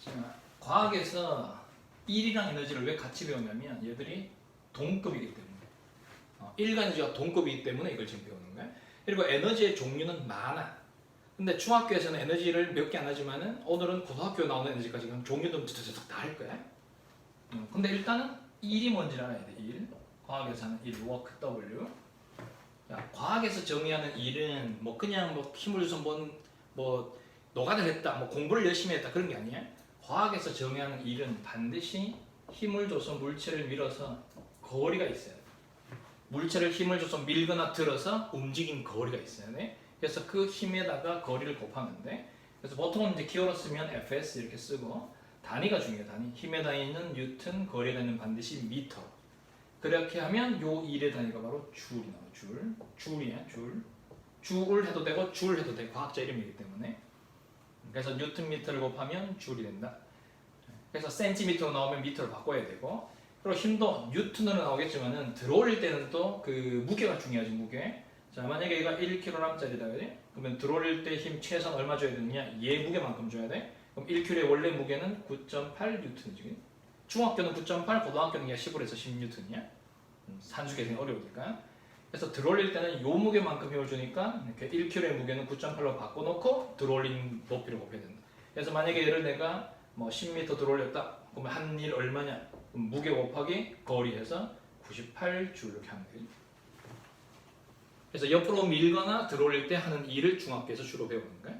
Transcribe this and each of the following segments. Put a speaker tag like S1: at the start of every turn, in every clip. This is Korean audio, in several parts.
S1: 자, 과학에서 1이랑 에너지를 왜 같이 배우냐면 얘들이 동급이기 때문에 1과 에너지가 동급이기 때문에 이걸 지금 배우는 거야. 그리고 에너지의 종류는 많아. 근데 중학교에서는 에너지를 몇 개 안 하지만은 오늘은 고등학교 나오는 에너지까지 그럼 종류도 다 할 거야. 근데 일단은 1이 뭔지 알아야 돼. 1. 과학에서는 1, 워크 W. 야, 과학에서 정의하는 1은 뭐 그냥 뭐 힘을 줘서 뭐 노가다를 했다, 뭐 공부를 열심히 했다 그런 게 아니야. 과학에서 정의하는 1은 반드시 힘을 줘서 물체를 밀어서 거리가 있어야 돼. 물체를 힘을 줘서 밀거나 들어서 움직인 거리가 있어야 돼. 그래서 그 힘에다가 거리를 곱하면 돼. 그래서 보통은 이제 기호로 쓰면 fs 이렇게 쓰고 단위가 중요해. 단위. 힘의 단위는 뉴턴, 거리의 단위는 반드시 미터. 그렇게 하면 요 1의 단위가 바로 줄이 나와. 줄이야. 줄 해도 되고 줄 해도 돼. 과학자 이름이기 때문에. 그래서 뉴턴 미터를 곱하면 줄이 된다. 그래서 센티미터로 나오면 미터로 바꿔야 되고, 그리고 힘도 뉴턴으로 나오겠지만은 들어올릴 때는 또 그 무게가 중요하지. 무게. 자, 만약에 얘가 1kg짜리다 그래? 그러면 들어올릴 때 힘 최소한 얼마 줘야 되느냐? 얘 무게만큼 줘야 돼. 그럼 1kg의 원래 무게는 9.8 뉴턴이지. 중학교는 9.8, 고등학교는 10에서 10뉴턴이야. 산수 계산이 어려우니까. 그래서 들어올릴 때는 요 무게만큼 힘을 주니까 이렇게 1kg의 무게는 9.8로 바꿔놓고 들어올린 높이를 곱해야 된다. 그래서 만약에 얘를 내가 뭐 10m 들어올렸다. 그러면 한 일 얼마냐? 그럼 무게 곱하기 거리해서 98줄 이렇게 하면 되지. 그래서 옆으로 밀거나 들어올릴 때 하는 일을 중학교에서 주로 배우는 거야.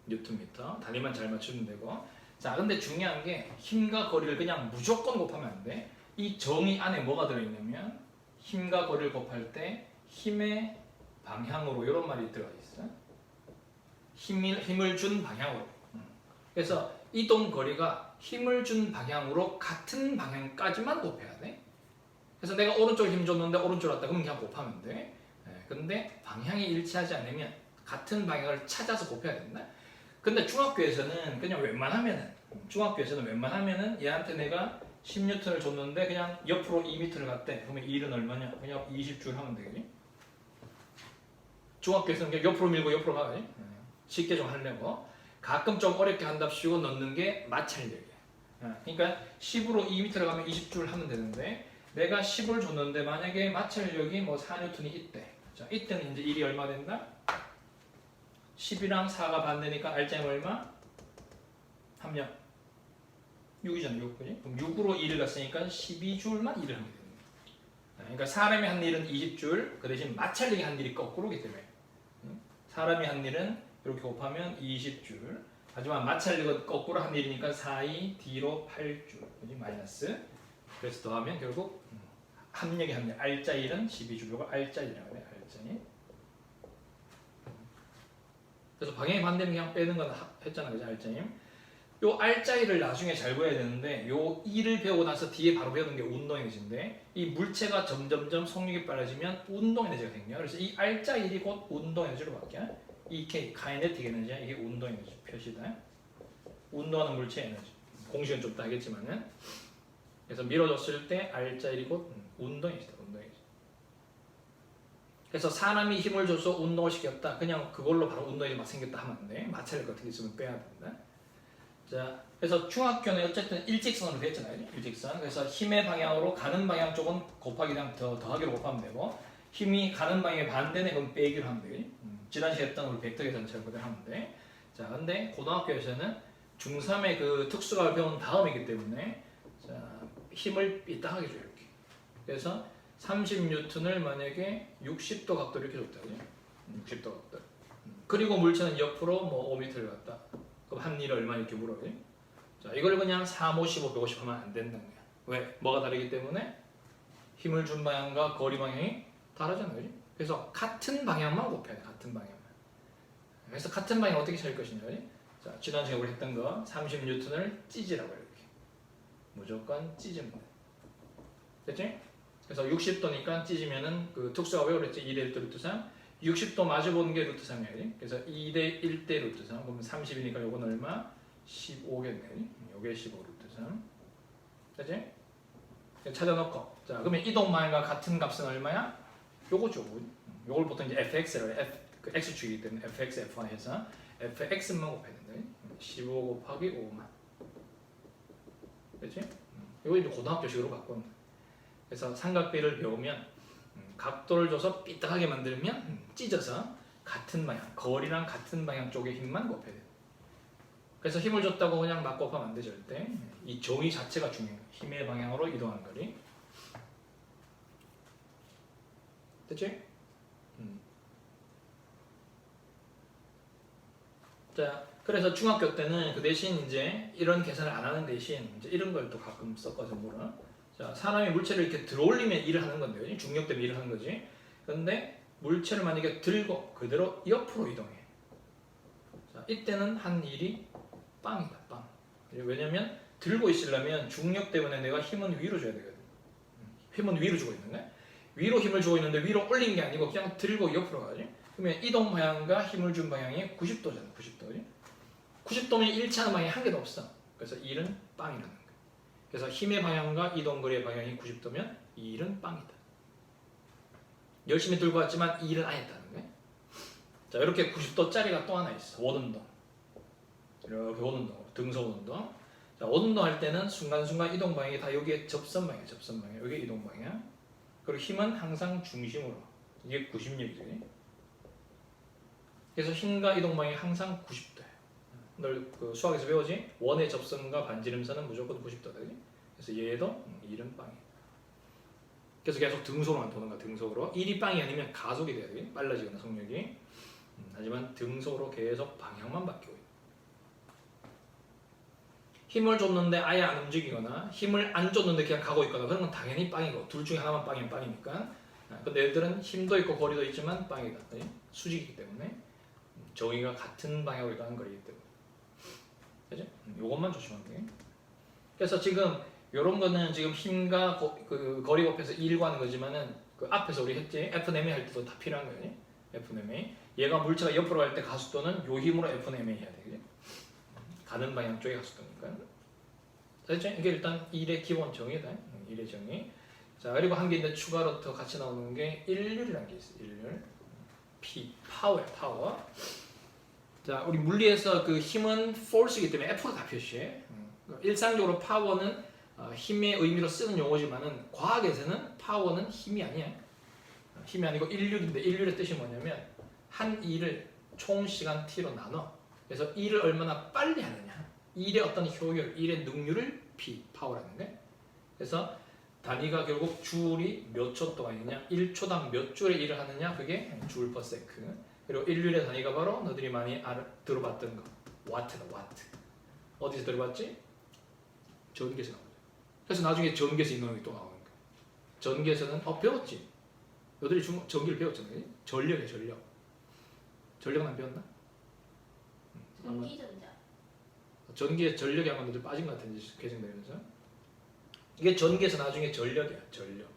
S1: 뉴턴미터. 단위만 잘 맞추면 되고. 자, 근데 중요한 게 힘과 거리를 그냥 무조건 곱하면 안 돼. 이 정의 안에 뭐가 들어있냐면 힘과 거리를 곱할 때 힘의 방향으로 이런 말이 들어가 있어. 힘을 준 방향으로. 그래서 이동 거리가 힘을 준 방향으로 같은 방향까지만 곱해야 돼. 그래서 내가 오른쪽 힘 줬는데 오른쪽 왔다 그러면 그냥 곱하면 돼. 근데 방향이 일치하지 않으면 같은 방향을 찾아서 곱해야 된다. 근데 중학교에서는 웬만하면은 얘한테 내가 10N을 줬는데 그냥 옆으로 2m를 갔대. 그러면 1은 얼마냐? 그냥 20줄 하면 되겠지? 중학교에서는 그냥 옆으로 밀고 옆으로 가야지. 쉽게 좀 하려고. 가끔 좀 어렵게 한답시고 넣는 게 마찰력이야. 그러니까 10으로 2m를 가면 20줄 하면 되는데 내가 10을 줬는데 만약에 마찰력이 뭐 4N이 있대. 자, 이때는 이제 1이 얼마 된다? 10이랑 4가 반대니까 R자는 얼마? 함량 6이잖아. 6. 그지? 그럼 6으로 1을 갔으니까 12줄만 1을 하면 됩니다. 그러니까 사람이 한 일은 20줄, 그 대신 마찰력이 한 일이 거꾸로기 때문에 사람이 한 일은 이렇게 곱하면 20줄, 하지만 마찰력은 거꾸로 한 일이니까 4이 D로 8줄, 그지? 마이너스. 그래서 더하면 결국 합력이 합력. R자 1은 12줄, 이거 R자 1이라고 그래. R자 1. 그래서 방향이 반대면 그냥 빼는 건 했잖아. 그죠? R자 1. 요 R자리를 나중에 잘 보여야 되는데 요 2를 배우고 나서 뒤에 바로 배우는 게 운동에너지인데 이 물체가 점점점 속력이 빨라지면 운동에너지가 생겨. 그래서 이 R자1이 곧 운동에너지로 바뀌어. 이 K, 카이네틱 에너지야. 이게 운동에너지 표시다. 운동하는 물체 에너지. 공식은 좀 다르겠지만은. 그래서 밀어줬을 때 R자1이 곧 운동에너지다. 운동에너지. 그래서 사람이 힘을 줘서 운동을 시켰다. 그냥 그걸로 바로 운동이 막 생겼다 하면 안 돼. 마찰력 같은 게 있으면 빼야 된다. 자, 그래서 중학교는 어쨌든 일직선으로 됐잖아요. 일직선. 그래서 힘의 방향으로 가는 방향 쪽은 곱하기랑 더하기로 곱하면 되고, 힘이 가는 방향에 반대네 그럼 빼기로 하면 되겠지. 지난 시간에 했던 우리 벡터 계산처럼 그대로 하면 돼. 자, 근데 고등학교에서는 중3의 그 특수학을 배운 다음이기 때문에 자, 힘을 삐딱하게 줘요. 이렇게. 그래서 30N을 만약에 60도 각도로 이렇게 줬다. 그죠? 60도 각도. 그리고 물체는 옆으로 뭐 5m를 갔다. 그럼 한 일 얼마 이렇게 물어요. 자, 이걸 그냥 3, 5, 15, 150 하면 안 된다는 거야. 왜? 뭐가 다르기 때문에 힘을 준 방향과 거리 방향이 다르잖아요. 그래서 같은 방향만 곱해야 돼. 같은 방향만. 그래서 같은 방향 어떻게 찾을 것이냐. 자, 지난 시간에 우리 했던 거 30N을 찢으라고 해요. 이렇게. 무조건 찢으면 돼. 됐지? 그래서 60도니까 찢으면은 그 특수가 왜 그랬지? 2대 1대 루트 3. 60도 마주보는 게 루트 3이에요. 그래서 2대 1대 루트 3. 그러면 30이니까 요건 얼마? 15겠네. 요게 15 루트 3. 됐지? 찾아놓고. 자, 그러면 이동 방향과 같은 값은 얼마야? 요거죠. 요걸 보통 이제 fx라고 해. 그 x축이기 때문에 fx, fy 해서 fx만 곱해야 된다. 15 곱하기 5만. 그렇지? 이거 이제 고등학교식으로 바꾼 거야. 그래서 삼각비를 배우면 각도를 줘서 삐딱하게 만들면 찢어서 같은 방향, 거리랑 같은 방향 쪽의 힘만 곱해야 돼. 그래서 힘을 줬다고 그냥 막 곱하면 안 돼, 절대. 이 종이 자체가 중요해. 힘의 방향으로 이동하는 거리. 됐지? 자, 그래서 중학교 때는 그 대신 이제 이런 계산을 안 하는 대신 이제 이런 걸 또 가끔 썼거든, 물은. 자, 사람이 물체를 이렇게 들어올리면 일을 하는 건데, 그지? 중력 때문에 일을 하는 거지. 근데 물체를 만약에 들고 그대로 옆으로 이동해. 자, 이때는 한 일이 빵이다, 빵. 왜냐면 들고 있으려면 중력 때문에 내가 힘은 위로 줘야 되거든. 힘은 위로 주고 있는 거야. 위로 힘을 주고 있는데 위로 올린 게 아니고 그냥 들고 옆으로 가지. 그러면 이동 방향과 힘을 준 방향이 90도잖아, 90도. 90도면 일치하는 방향이 한 개도 없어. 그래서 이 일은 빵이라는 거야. 그래서 힘의 방향과 이동 거리의 방향이 90도면 이 일은 빵이다. 열심히 들고 왔지만 이 일은 안 했다는 거야. 자, 이렇게 90도짜리가 또 하나 있어. 원운동. 이렇게 원운동, 등소 원운동. 자, 원운동 할 때는 순간순간 이동 방향이 다 여기에 접선 방향, 접선 방향. 여기 이동 방향. 그리고 힘은 항상 중심으로. 이게 90력이지. 그래서 힘과 이동 방향이 항상 90도야. 널 그 수학에서 배우지? 원의 접선과 반지름선은 무조건 90도다. 그지? 그래서 얘도 일은 빵이야. 그래서 계속 등속으로만 도는 거야. 등속으로. 일이 빵이 아니면 가속이 돼야 돼. 빨라지거나 속력이. 하지만 등속으로 계속 방향만 바뀌고 있어. 힘을 줬는데 아예 안 움직이거나 힘을 안 줬는데 그냥 가고 있거나 그런 건 당연히 빵이고 둘 중에 하나만 빵이면 빵이니까. 근데 얘들은 힘도 있고 거리도 있지만 빵이다. 수직이기 때문에 정의가 같은 방향으로 가는 거리이기 때문에. 그죠? 요것만 조심하면 돼. 그래서 지금 요런 거는 지금 힘과 그 거리 곱해서 1 구하는 거지만은 그 앞에서 우리 했지? F내매 할 때도 다 필요한 거예요. F내매. 얘가 물체가 옆으로 갈 때 가속도는 요 힘으로 F내매 해야 돼. 그죠? 가는 방향 쪽의 가속도니까. 됐죠? 이게 일단 1의 기본 정의다. 1의 정의. 자, 그리고 한 개 있는데 추가로 더 같이 나오는 게 일률이라는 게 있어. 일률. P, 파워야, 파워. 자, 우리 물리에서 그 힘은 force이기 때문에 F로 다 표시해. 일상적으로 파워는 힘의 의미로 쓰는 용어지만은 과학에서는 파워는 힘이 아니야. 힘이 아니고 일률인데 일률의 뜻이 뭐냐면 한 일을 총 시간 t로 나눠. 그래서 일을 얼마나 빨리 하느냐. 일의 어떤 효율, 일의 능률을 P, 파워라는 거야. 그래서 단위가 결국 줄이 몇 초 동안이냐, 1초당 몇 줄의 일을 하느냐, 그게 줄 per sec. 그리고 인륜의 단위가 바로 너희들이 많이 들어봤던 거, 와트다, 와트. 어디서 들어봤지? 전기에서 나오죠. 그래서 나중에 전기에서 이 놈이 또 나오는 거야. 전기에서는 배웠지. 너희들이 전기를 배웠잖아, 그치? 전력이야, 전력. 전력은 안 배웠나?
S2: 전기전자.
S1: 전기에 전력이 아마 너희들 빠진 것 같아, 이제 개정되면서. 이게 전기에서 나중에 전력이야, 전력.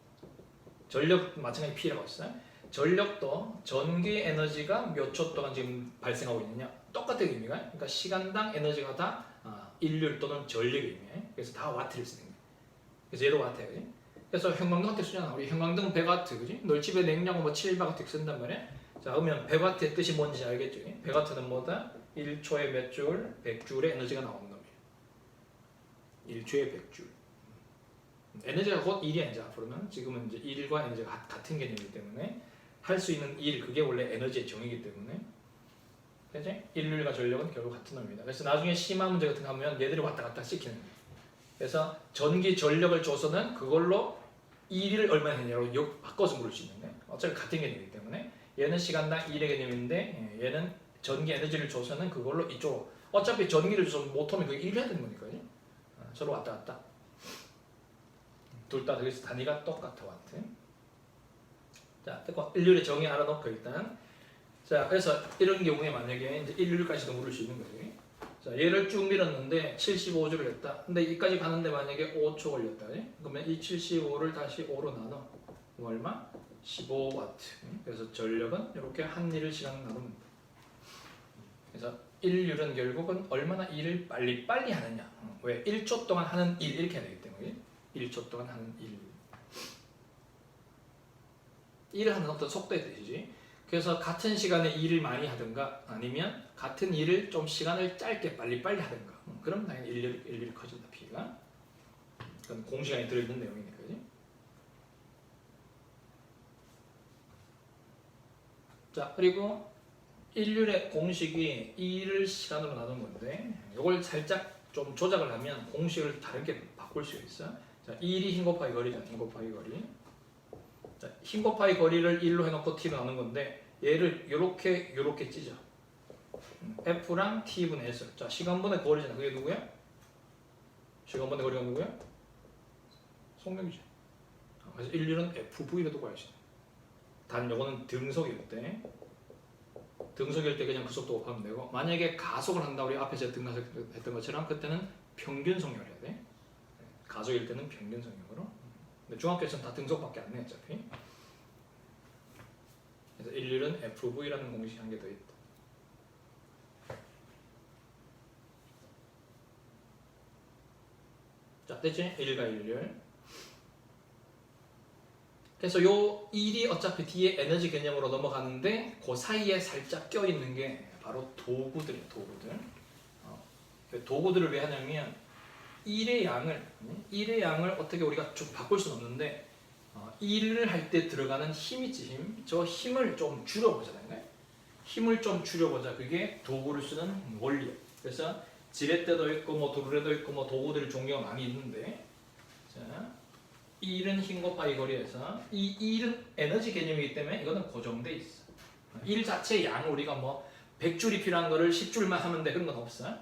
S1: 전력 마찬가지 P라고 했어. 전력도 전기 에너지가 몇 초 동안 지금 발생하고 있느냐 똑같은 의미가. 그러니까 시간당 에너지가 다 인률 또는 전력의 의미해. 그래서 다 와트를 쓰는 거야. 그래서 얘도 와트야, 그지? 그래서 형광등 같은 쓰잖아. 우리 형광등 100와트, 그지? 널 집에 냉장고 뭐 700와트 쓴단 말이야. 자, 그러면 100와트의 뜻이 뭔지 알겠죠? 100와트는 뭐다? 1초에 몇 줄? 100줄의 에너지가 나오는 놈이야. 1초에 100줄. 에너지가 곧 일이야, 이제 앞으로는. 지금은 이제 일과 에너지가 같은 개념이기 때문에 할 수 있는 일, 그게 원래 에너지의 정의이기 때문에. 그치? 인륜과 전력은 결국 같은 놈입니다. 그래서 나중에 심화 문제 같은 거 하면 얘들이 왔다 갔다 시키는 거예요. 그래서 전기 전력을 줘서는 그걸로 일을 얼마나 했냐고 바꿔서 물을 수 있는 거예요. 어차피 같은 개념이기 때문에. 얘는 시간당 일의 개념인데 얘는 전기 에너지를 줘서는 그걸로 이쪽으로. 어차피 전기를 줘서 모터면 그게 일을 해야 되는 거니까. 서로 왔다 갔다. 둘 다 그래서 단위가 똑같아, 와트. 자, 됐고 인륜의 정의 알아놓고 일단. 자, 그래서 이런 경우에 만약에 이제 인륜까지도 물을 수 있는 거지. 자, 얘를 쭉 밀었는데 75주를 했다. 근데 여기까지 가는데 만약에 5초 걸렸다. 그치? 그러면 이 75를 다시 5로 나눠. 그럼 얼마? 15와트. 그래서 전력은 이렇게 한 일을 시간 나눕니다. 그래서 인륜은 결국은 얼마나 일을 빨리 하느냐. 왜? 1초 동안 하는 일 이렇게 해야 되기 때문에. 1초 동안 하는 일. 일을 하는 어떤 속도의 뜻이지. 그래서 같은 시간에 일을 많이 하든가 아니면 같은 일을 좀 시간을 짧게 빨리빨리 하든가 그럼 당연히 일일이 커진다 P가. 그건 공식 안에 들어있는 내용이니까. 그지? 자 그리고 일률의 공식이 일을 시간으로 나눈 건데 이걸 살짝 좀 조작을 하면 공식을 다르게 바꿀 수 있어. 자, 1이 힘 곱하기 거리잖아. 힘 곱하기 거리. 자, 힘 곱하기 거리를 1로 해놓고 t로 나눈 건데 얘를 요렇게 찢어. F랑 T분의 S. 자, 시간분의 거리잖아. 그게 누구야? 시간분의 거리가 누구야? 속력이지. 그래서 일률은 FV로 두고 가야지. 단 요거는 등속일 때 그냥 그 속도 곱하면 되고 만약에 가속을 한다 우리 앞에서 했던 것처럼 그때는 평균 속력을 해야 돼. 가속일 때는 평균 속력으로. 근데 중학교에서는 다 등속밖에 안 내 어차피. 그래서 일률은 FV라는 공식이 한 개 더 있다. 자, 됐지? 일과 일률. 그래서 요 일이 어차피 뒤에 에너지 개념으로 넘어가는데 그 사이에 살짝 껴있는 게 바로 도구들이에요. 도구들을 왜 하냐면 일의 양을 어떻게 우리가 좀 바꿀 수는 없는데 일을 할 때 들어가는 힘 있지 힘. 저 힘을 좀 줄여보자는 힘을 좀 줄여보자. 그게 도구를 쓰는 원리예요. 그래서 지렛대도 있고 뭐 도르래도 있고 뭐 도구들 종류가 많이 있는데 자, 일은 힘 곱하기 거리에서 이 일은 에너지 개념이기 때문에 이거는 고정돼 있어. 일 자체의 양을 우리가 뭐 100줄이 필요한 거를 10줄만 하면 돼 그런 건 없어.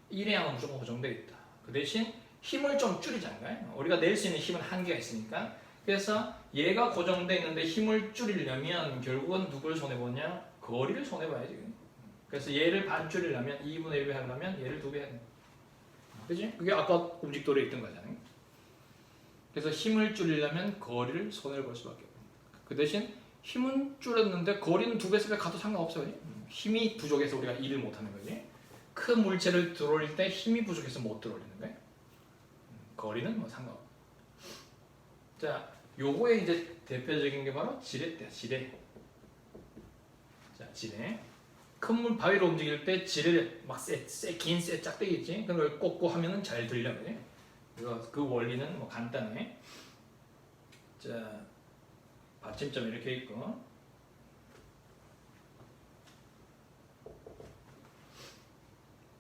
S1: 일의 양은 무조건 고정돼 있다. 그 대신 힘을 좀 줄이잖아요. 우리가 낼 수 있는 힘은 한계가 있으니까. 그래서 얘가 고정돼 있는데 힘을 줄이려면 결국은 누굴 손해보냐? 거리를 손해봐야지. 그래서 얘를 반 줄이려면 2분의 1배 하려면 얘를 2배 해야 돼. 그지? 그게 아까 움직도리에 있던 거잖아요. 그래서 힘을 줄이려면 거리를 손해를 볼 수밖에 없고 그 대신 힘은 줄였는데 거리는 2배, 3배 가도 상관없어요. 힘이 부족해서 우리가 일을 못하는 거지. 큰 물체를 들어올릴 때 힘이 부족해서 못 들어올리는 거예요. 거리는 뭐 상관없고. 자, 요거의 이제 대표적인 게 바로 지렛대야. 자, 지렛. 큰 물 바위로 움직일 때 지렛 막 긴 짝대기 있지. 그런 걸 꽂고 하면은 잘 들려. 그래? 그 원리는 뭐 간단해. 자, 받침점 이렇게 있고.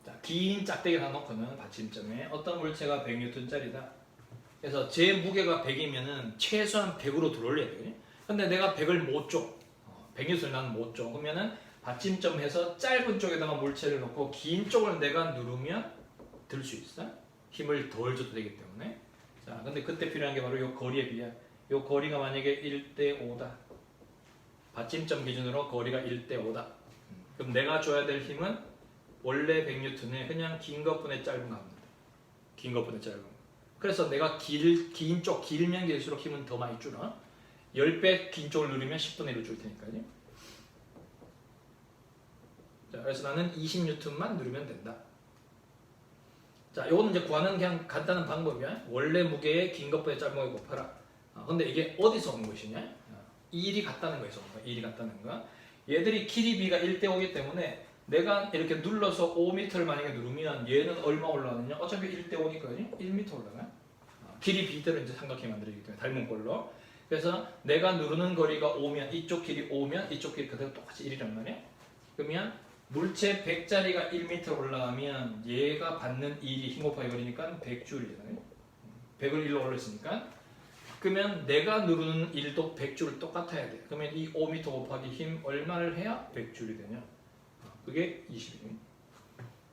S1: 자, 긴 짝대기를 하나 놓고는 받침점에 어떤 물체가 100N짜리다. 그래서 제 무게가 100이면은 최소한 100으로 들어올려야 돼. 근데 내가 100을 못 줘. 100N을 나는 못 줘. 그러면은 받침점에서 짧은 쪽에다가 물체를 놓고 긴 쪽을 내가 누르면 들 수 있어. 힘을 덜 줘도 되기 때문에. 자, 근데 그때 필요한 게 바로 이 거리에 비해. 이 거리가 만약에 1대 5다. 받침점 기준으로 거리가 1대 5다. 그럼 내가 줘야 될 힘은 원래 100N에 그냥 긴 것분의 짧은 거 합니다. 긴 것분의 짧은 거. 그래서 내가 긴 쪽, 길면 길수록 힘은 더 많이 줄어. 10배 긴 쪽을 누르면 10분의 1로 줄 테니까요. 자, 그래서 나는 20N만 누르면 된다. 자, 요거는 이제 구하는 그냥 간단한 방법이야. 원래 무게에 긴 것보다 짧은 거 곱하라. 근데 이게 어디서 온 것이냐? 일이 같다는 거에서 온 거야. 일이 같다는 거. 얘들이 길이 B가 1대 5이기 때문에 내가 이렇게 눌러서 5m를 만약에 누르면 얘는 얼마 올라가느냐? 어차피 1대 5니까 1m 올라가. 길이 B대로 이제 삼각형이 만들어지기 때문에 닮은 걸로. 그래서 내가 누르는 거리가 5면 이쪽 길이 5면 이쪽 길이 그대로 똑같이 1이란 말이야. 그러면 물체 100짜리가 1m 올라가면 얘가 받는 일이 힘 곱하기 거리니까 100줄이잖아요. 100을 1로 올렸으니까. 그러면 내가 누르는 일도 100줄 똑같아야 돼. 그러면 이 5m 곱하기 힘 얼마를 해야 100줄이 되냐? 그게 20이에요.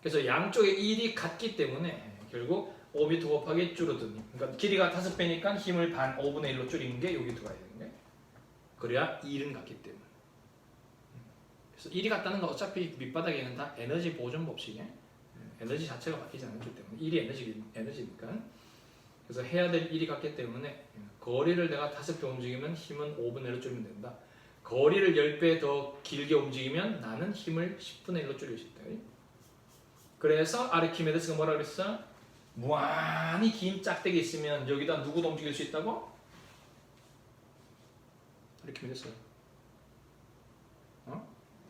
S1: 그래서 양쪽의 일이 같기 때문에 결국 5m 곱하기 줄어드니. 그러니까 길이가 5배니까 힘을 반 5분의 1로 줄이는 게 여기 들어가야 되는 거예요. 그래야 일은 같기 때문에. 그래서 일이 같다는 건 어차피 밑바닥에는 다 에너지 보존 법칙이에요. 에너지 자체가 바뀌지 않기 때문에 일이 에너지니까. 그래서 해야 될 일이 같기 때문에 거리를 내가 5배 움직이면 힘은 5분의 1로 줄이면 된다. 거리를 10배 더 길게 움직이면 나는 힘을 10분의 1로 줄일 수 있다. 그래서 아르키메데스가 뭐라 그랬어? 무한히 긴 짝대기 있으면 여기다 누구도 움직일 수 있다고? 아르키메데스.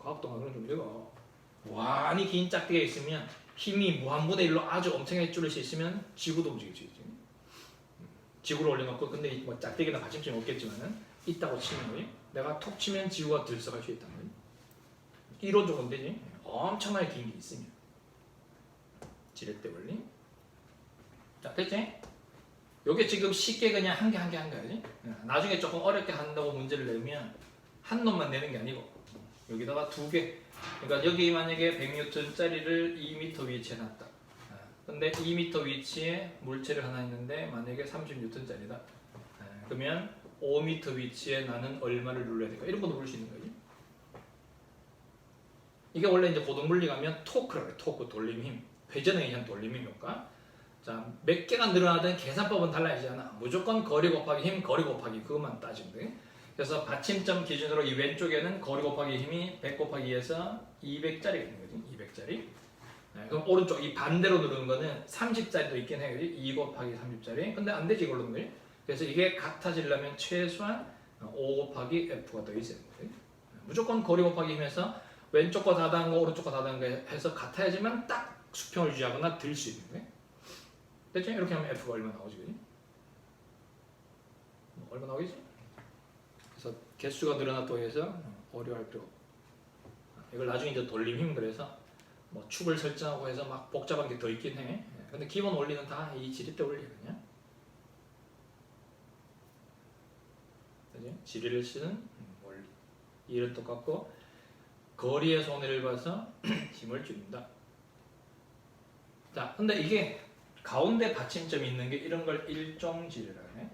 S1: 과학동화는 좀 되고 완이 긴 짝대기가 있으면 힘이 무한분의 1로 아주 엄청나게 줄일 수 있으면 지구도 움직이지. 지구를 올려놓고 근데 뭐 짝대기나 받침점이 없겠지만은 있다고 치면 내가 톡 치면 지구가 들썩할 수 있다는 거지. 이론적으로 되지. 엄청나게 긴 게 있으면 지렛대 원리. 자 됐지? 요게 지금 쉽게 그냥 한 개 한 개 한 거야지. 나중에 조금 어렵게 한다고 문제를 내면 한 놈만 내는 게 아니고 여기다가 두 개. 그러니까 여기 만약에 100N짜리를 2m 위치에 놨다. 근데 2m 위치에 물체를 하나 있는데 만약에 30N짜리다. 그러면 5m 위치에 나는 얼마를 눌러야 될까? 이런 것도 볼 수 있는 거지. 이게 원래 이제 고등물리 가면 토크라고 해요. 토크, 돌림힘. 회전에 의한 돌림힘 효과. 자, 몇 개가 늘어나든 계산법은 달라지지 않아. 무조건 거리 곱하기 힘, 거리 곱하기 그것만 따지면 돼. 그래서 받침점 기준으로 이 왼쪽에는 거리 곱하기 힘이 100 곱하기 2에서 200짜리가 있는 거지. 200짜리. 그럼 오른쪽 이 반대로 누르는 거는 30짜리도 있긴 해. 그지? 2 곱하기 30짜리. 근데 안 되지 이걸로 누르면. 그래서 이게 같아지려면 최소한 5 곱하기 F가 더 있어야 되는 거지. 무조건 거리 곱하기 힘에서 왼쪽과 다다한 거 오른쪽과 다다한 거 해서 같아야지만 딱 수평을 유지하거나 들 수 있는 거야. 됐지? 이렇게 하면 F가 얼마 나오지? 그지? 얼마 나오겠지? 그래서 개수가 늘어났다고 해서 어려워할 필요 없고 이걸 나중에 이제 돌림 힘 그래서 뭐 축을 설정하고 해서 막 복잡한 게 더 있긴 해. 근데 기본 원리는 다 이 지렛대 원리거든요. 그지? 지리를 쓰는 원리. 이는 똑같고 거리의 손해를 봐서 힘을 줄인다. 자, 근데 이게 가운데 받침점이 있는 게 이런 걸 일종지리라고 해.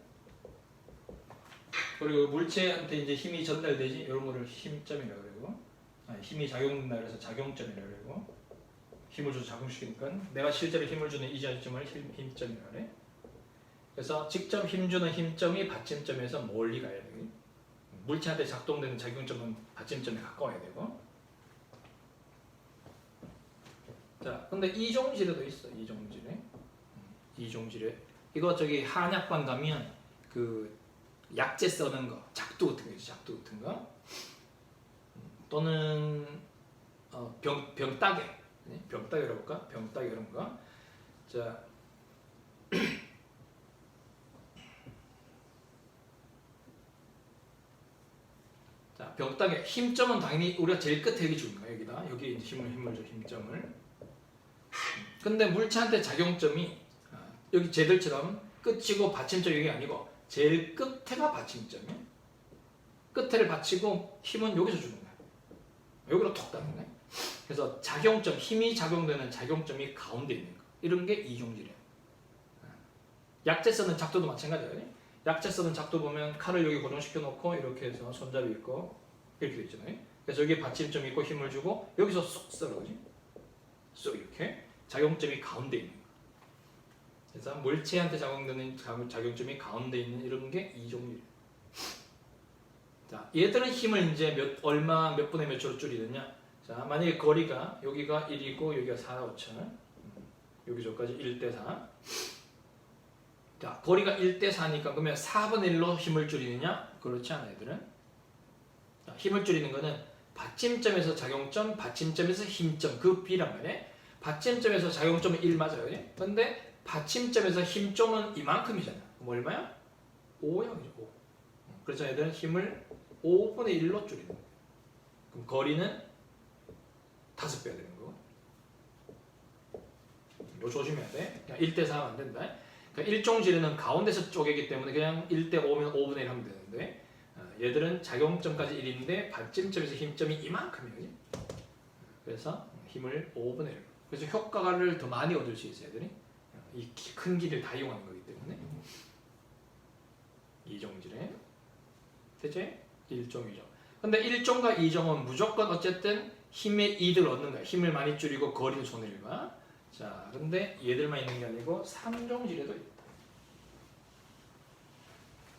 S1: 그리고 물체한테 이제 힘이 전달되지 이런 거를 힘점이라고 그러고 힘이 작용된다 그래서 작용점이라고 그러고 힘을 줘서 작용시키니까 내가 실제로 힘을 주는 이 점을 힘점이라고 그래. 그래서 직접 힘주는 힘점이 받침점에서 멀리 가야 돼. 물체한테 작동되는 작용점은 받침점에 가까워야 되고. 자, 근데 이종지뢰도 있어. 이종지뢰. 이종지뢰. 이거 저기 한약관 가면 그 약재 써는 거, 작두 같은 거 있지. 작두 같은 거. 또는 병따개. 병따개라고 볼까? 병따개 이런 거. 자. 자, 병따개 힘점은 당연히 우리가 제일 끝에 여기 주는 거야. 여기다. 여기 이제 힘을 줘. 힘점을. 근데 물체한테 작용점이 여기 쟤들처럼 끝이고 받침점 여기 아니고 제일 끝에가 받침점이야. 끝에를 받치고 힘은 여기서 주는 거야. 여기로 톡 따는 거야. 그래서 작용점, 힘이 작용되는 작용점이 가운데 있는 거. 이런 게 이종질이야. 약재 쓰는 작도도 마찬가지야. 약재 쓰는 작도 보면 칼을 여기 고정시켜 놓고 이렇게 해서 손잡이 있고 이렇게 돼 있잖아요. 그래서 여기 받침점이 있고 힘을 주고 여기서 쏙 썰어. 그지? 쏙 이렇게 작용점이 가운데 있는 거. 그래서 물체한테 작용되는 작용점이 가운데 있는 이런 게 이종질. 자, 얘들은 힘을 이제 몇 분의 몇 초로 줄이느냐? 자, 만약에 거리가 여기가 1이고 여기가 4, 5천. 여기 저까지 1대4. 자, 거리가 1대4니까 그러면 4분의 1로 힘을 줄이느냐? 그렇지 않아, 얘들은. 자, 힘을 줄이는 거는 받침점에서 작용점, 받침점에서 힘점 그 비란 말이에요. 받침점에서 작용점은 1 맞아요. 근데 받침점에서 힘점은 이만큼이잖아. 그럼 얼마야? 5야. 5. 그래서 얘들은 힘을 5분의 1로 줄이는 거예요. 그럼 거리는 5배가 되는 거고. 이거 조심해야 돼. 그냥 1대4 하면 안 된다. 그러니까 일종지뢰는 가운데서 쪼개기 때문에 그냥 1대5면 5분의 1 하면 되는데 얘들은 작용점까지 1인데 받침점에서 힘점이 이만큼이에요. 그래서 힘을 5분의 1. 그래서 효과를 더 많이 얻을 수 있어요. 얘들이. 이 큰 길을 다 이용하는 거기 때문에. 이종지뢰. 됐지? 1종, 2종. 근데 1종과 2종은 무조건 어쨌든 힘의 이득을 얻는 거야. 힘을 많이 줄이고 거리를 손해를 봐. 자, 근데 얘들만 있는 게 아니고 3종 지뢰도 있다.